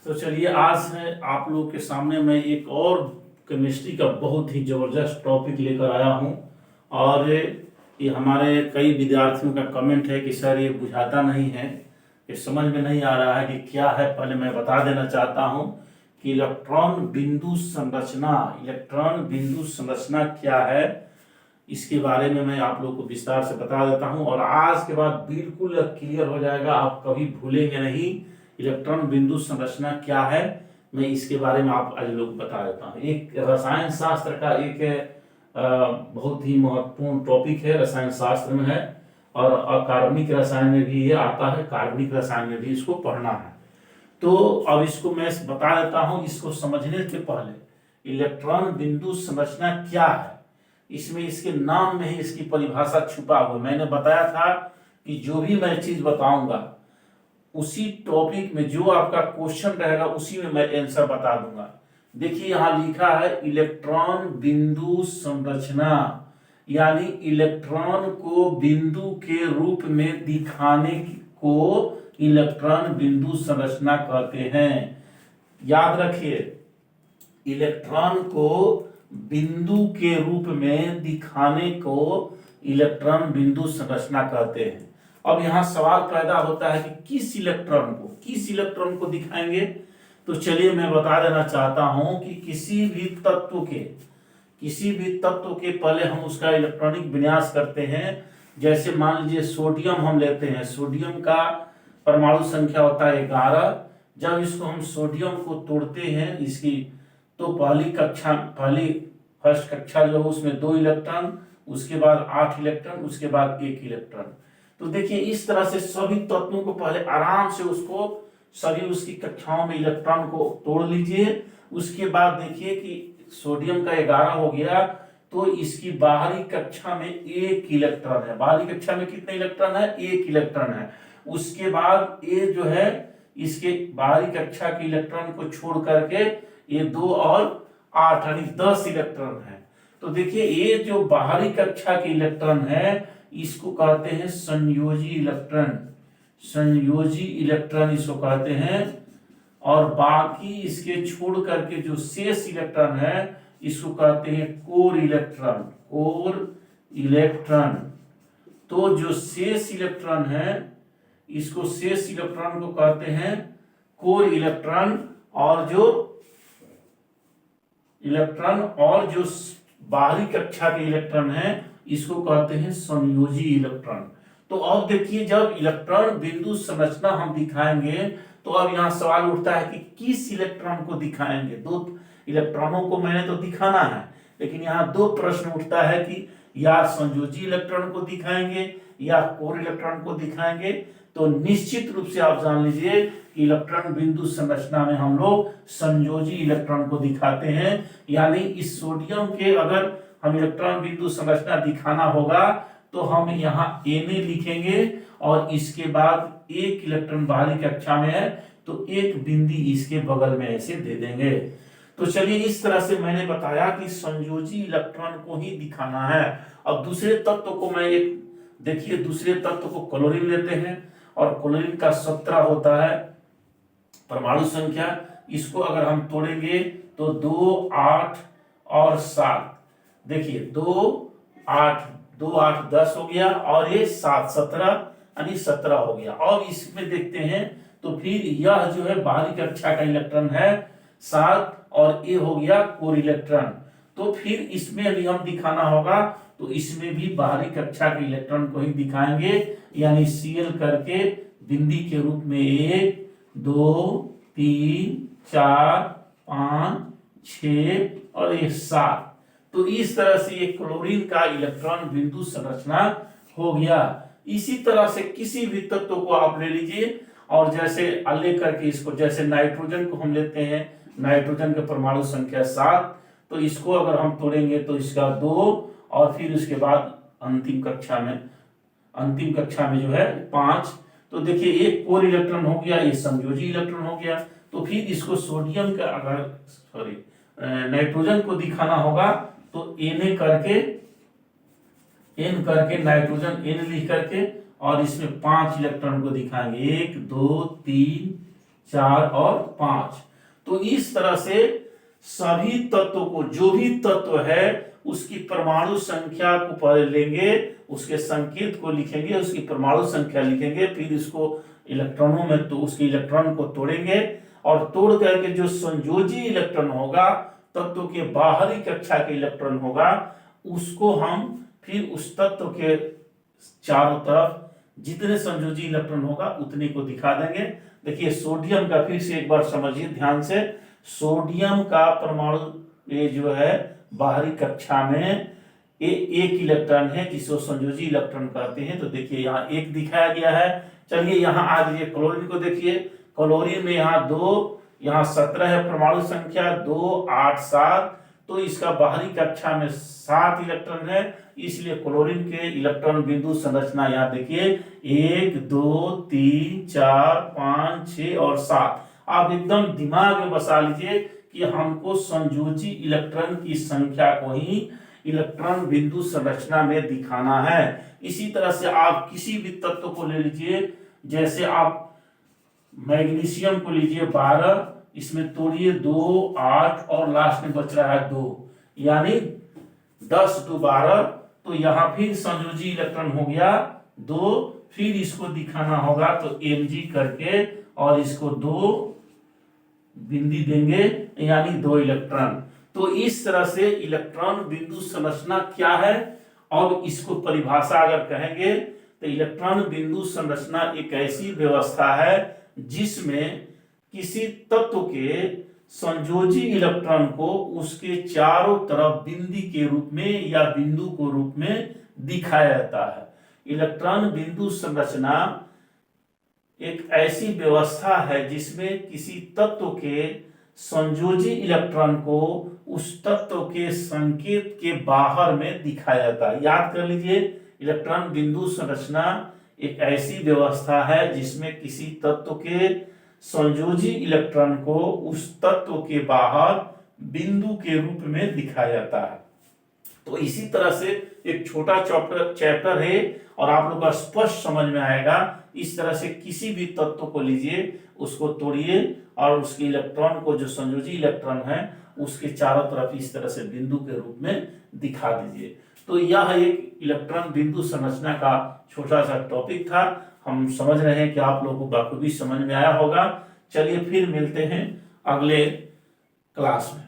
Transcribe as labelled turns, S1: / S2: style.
S1: तो चलिए आज है आप लोग के सामने मैं एक और केमिस्ट्री का बहुत ही ज़बरदस्त टॉपिक लेकर आया हूँ। और ये हमारे कई विद्यार्थियों का कमेंट है कि सर ये बुझाता नहीं है, ये समझ में नहीं आ रहा है कि क्या है। पहले मैं बता देना चाहता हूँ कि इलेक्ट्रॉन बिंदु संरचना क्या है, इसके बारे में मैं आप लोग को विस्तार से बता देता हूं। और आज के बाद बिल्कुल क्लियर हो जाएगा, आप कभी भूलेंगे नहीं इलेक्ट्रॉन बिंदु संरचना क्या है। मैं इसके बारे में आप आज लोग बता देता हूं। एक रसायन शास्त्र का एक बहुत ही महत्वपूर्ण टॉपिक है, रसायन शास्त्र में है और अकार्बनिक रसायन में भी ये आता है, कार्बनिक रसायन में भी इसको पढ़ना है। तो अब इसको मैं बता देता हूं। इसको समझने के पहले इलेक्ट्रॉन बिंदु संरचना क्या है, इसमें इसके नाम में ही इसकी परिभाषा छुपा हुआ। मैंने बताया था कि जो भी मैं चीज बताऊंगा उसी टॉपिक में जो आपका क्वेश्चन रहेगा उसी में मैं आंसर बता दूंगा। देखिए यहां लिखा है इलेक्ट्रॉन बिंदु संरचना, यानी इलेक्ट्रॉन को बिंदु के रूप में दिखाने को इलेक्ट्रॉन बिंदु संरचना कहते हैं। याद रखिए, इलेक्ट्रॉन को बिंदु के रूप में दिखाने को इलेक्ट्रॉन बिंदु संरचना कहते हैं। अब यहां सवाल पैदा होता है कि किस इलेक्ट्रॉन को दिखाएंगे। तो चलिए मैं बता देना चाहता हूं कि किसी भी तत्व के पहले हम उसका इलेक्ट्रॉनिक विन्यास करते हैं। जैसे मान लीजिए सोडियम हम लेते हैं, सोडियम का परमाणु संख्या होता है 11। जब इसको हम सोडियम को तोड़ते हैं इसकी, तो पहली फर्स्ट कक्षा जो है उसमें 2 इलेक्ट्रॉन, उसके बाद 8 इलेक्ट्रॉन, उसके बाद 1 इलेक्ट्रॉन। तो देखिए इस तरह से सभी तत्वों को पहले आराम से सभी उसकी कक्षाओं में इलेक्ट्रॉन को तोड़ लीजिए। उसके बाद देखिए कि सोडियम का 11 हो गया, तो इसकी बाहरी कक्षा में 1 इलेक्ट्रॉन है। बाहरी कक्षा में कितने इलेक्ट्रॉन है? 1 इलेक्ट्रॉन है। उसके बाद ये जो है इसके बाहरी कक्षा के इलेक्ट्रॉन को छोड़ करके ये 2 और 8 यानी 10 इलेक्ट्रॉन है। तो देखिए ये जो बाहरी कक्षा के इलेक्ट्रॉन है इसको कहते हैं संयोजी इलेक्ट्रॉन इसको कहते हैं। और बाकी इसके छोड़ करके जो शेष इलेक्ट्रॉन है इसको कहते हैं कोर इलेक्ट्रॉन। तो जो शेष इलेक्ट्रॉन है इसको शेष इलेक्ट्रॉन को कहते हैं कोर इलेक्ट्रॉन। और जो बाहरी कक्षा के इलेक्ट्रॉन है इसको कहते हैं संयोजी इलेक्ट्रॉन। तो अब देखिए जब इलेक्ट्रॉन बिंदु संरचना हम दिखाएंगे तो अब यहां सवाल उठता है कि किस इलेक्ट्रॉन को दिखाएंगे। 2 इलेक्ट्रॉनों को मैंने तो दिखाना है, लेकिन यहाँ 2 प्रश्न उठता है कि या संयोजी इलेक्ट्रॉन को दिखाएंगे या कोर इलेक्ट्रॉन को दिखाएंगे। तो निश्चित रूप से आप जान लीजिए कि इलेक्ट्रॉन बिंदु संरचना में हम लोग संयोजी इलेक्ट्रॉन को दिखाते हैं। यानी इस सोडियम के अगर हम इलेक्ट्रॉन बिंदु संरचना दिखाना होगा तो हम यहाँ Na लिखेंगे और इसके बाद 1 इलेक्ट्रॉन बाहरी कक्षा में है तो 1 बिंदी इसके बगल में ऐसे दे देंगे। तो चलिए इस तरह से मैंने बताया कि संयोजी इलेक्ट्रॉन को ही दिखाना है। अब दूसरे तत्व को देखिए दूसरे तत्व को क्लोरीन लेते हैं और क्लोरीन का 17 होता है परमाणु संख्या। इसको अगर हम तोड़ेंगे तो 2, 8 और 7, देखिए 2, 8 10 हो गया और ये 7 17 यानी 17 हो गया। और इसमें देखते हैं तो फिर यह जो है बाहरी कक्षा का इलेक्ट्रॉन है 7 और ये हो गया कोर इलेक्ट्रॉन। तो फिर इसमें भी हम दिखाना होगा तो इसमें भी बाहरी कक्षा के इलेक्ट्रॉन को ही दिखाएंगे, यानी Cl करके बिंदी के रूप में 1 2 3 4 5 6 और ये 7। तो इस तरह से ये क्लोरीन का इलेक्ट्रॉन बिंदु संरचना हो गया। इसी तरह से किसी भी तत्व को आप ले लीजिए और जैसे लेकर के इसको, जैसे नाइट्रोजन को हम लेते हैं, नाइट्रोजन के परमाणु संख्या 7, तो इसको अगर हम तोड़ेंगे तो इसका 2 और फिर उसके बाद अंतिम कक्षा में जो है 5। तो देखिए एक कोर इलेक्ट्रॉन हो गया, ये संयोजी इलेक्ट्रॉन हो गया। तो फिर इसको सोडियम का अगर नाइट्रोजन को दिखाना होगा तो Na करके N करके नाइट्रोजन N लिख करके और इसमें 5 इलेक्ट्रॉन को दिखाएंगे, 1 2 3 4 और 5। तो इस तरह से सभी तत्वों को, जो भी तत्व है उसकी परमाणु संख्या को पहले लेंगे, उसके संकेत को लिखेंगे, उसकी परमाणु संख्या लिखेंगे, फिर इसको इलेक्ट्रॉनों में तो उसके इलेक्ट्रॉन को तोड़ेंगे और तोड़ करके जो संयोजी इलेक्ट्रॉन होगा, तत्व के बाहरी कक्षा के इलेक्ट्रॉन होगा, उसको हम फिर उस तत्व के चारों तरफ जितने संयोजी इलेक्ट्रॉन होगा उतने को दिखा देंगे। देखिए सोडियम का फिर से एक बार समझिए ध्यान से। सोडियम का परमाणु ये जो है बाहरी कक्षा में ये एक इलेक्ट्रॉन है जिसको संयोजी इलेक्ट्रॉन कहते हैं। तो देखिए यहाँ एक दिखाया गया है। चलिए यहाँ आ जाइए क्लोरीन को देखिए। क्लोरीन में यहाँ 2, यहाँ 17 है परमाणु संख्या, 2, 8, 7। तो इसका बाहरी कक्षा में 7 इलेक्ट्रॉन है, इसलिए क्लोरीन के इलेक्ट्रॉन बिंदु संरचना यहाँ देखिए 1, 2, 3, 4, 5, 6 और 7। आप एकदम दिमाग में बसा लीजिए कि हमको संयोजी इलेक्ट्रॉन की संख्या को ही इलेक्ट्रॉन बिंदु संरचना में दिखाना है। इसी तरह से आप किसी भी तत्व को ले लीजिए, जैसे आप मैग्नीशियम को लीजिए 12, इसमें तोड़िए 2, 8 और लास्ट में बच रहा है 2, यानी 10, 2, 12। तो यहाँ फिर संयोजी इलेक्ट्रॉन हो गया 2, फिर इसको दिखाना होगा तो Mg करके और इसको 2 बिंदी देंगे यानी 2 इलेक्ट्रॉन। तो इस तरह से इलेक्ट्रॉन बिंदु संरचना क्या है, अब इसको परिभाषा अगर कहेंगे तो इलेक्ट्रॉन बिंदु संरचना एक ऐसी व्यवस्था है जिसमें किसी तत्व के संयोजी इलेक्ट्रॉन को उसके चारों तरफ बिंदी के रूप में या बिंदु को रूप में दिखाया जाता है। इलेक्ट्रॉन बिंदु संरचना एक ऐसी व्यवस्था है जिसमें किसी तत्व के संयोजी इलेक्ट्रॉन को उस तत्व के संकेत के बाहर में दिखाया जाता है। याद कर लीजिए, इलेक्ट्रॉन बिंदु संरचना एक ऐसी व्यवस्था है जिसमें किसी तत्व के संयोजी इलेक्ट्रॉन को उस तत्व के बाहर बिंदु के रूप में दिखाया जाता है। तो इसी तरह से एक छोटा चैप्टर है और आप लोग का स्पष्ट समझ में आएगा। इस तरह से किसी भी तत्व को लीजिए, उसको तोड़िए और उसके इलेक्ट्रॉन को, जो संयोजी इलेक्ट्रॉन है, उसके चारों तरफ इस तरह से बिंदु के रूप में दिखा दीजिए। तो यह एक इलेक्ट्रॉन बिंदु संरचना का छोटा सा टॉपिक था। हम समझ रहे हैं कि आप लोगों को बखूबी समझ में आया होगा। चलिए फिर मिलते हैं अगले क्लास में।